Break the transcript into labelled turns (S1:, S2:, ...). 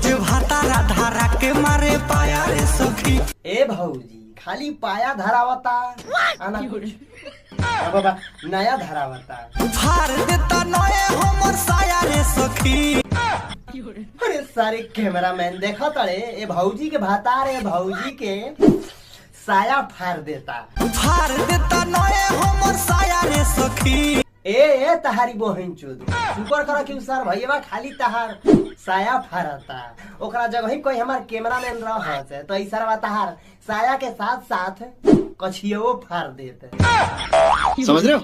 S1: रोज भातारा धारा के मारे पाया रे सखी।
S2: ए भौजी खाली पाया धरावता आना कुछ बाबा नया धरावता
S1: फाड़ देता नए हमर साया रे सखी।
S2: अरे सारे कैमरामैन देखा तड़े ए भौजी के भातार ए भौजी के साया फाड़ देता
S1: नए हमर साया रे सखी।
S2: ए तहारी बहन चोद ऊपर करा कि सर भैया खाली तहार साया फाड़ता ओकरा जगह ही कोई हमार कैमरामैन रहत है तो इशारा तहार साया के साथ साथ कछियो फाड़ देते।
S3: समझ रहे हो।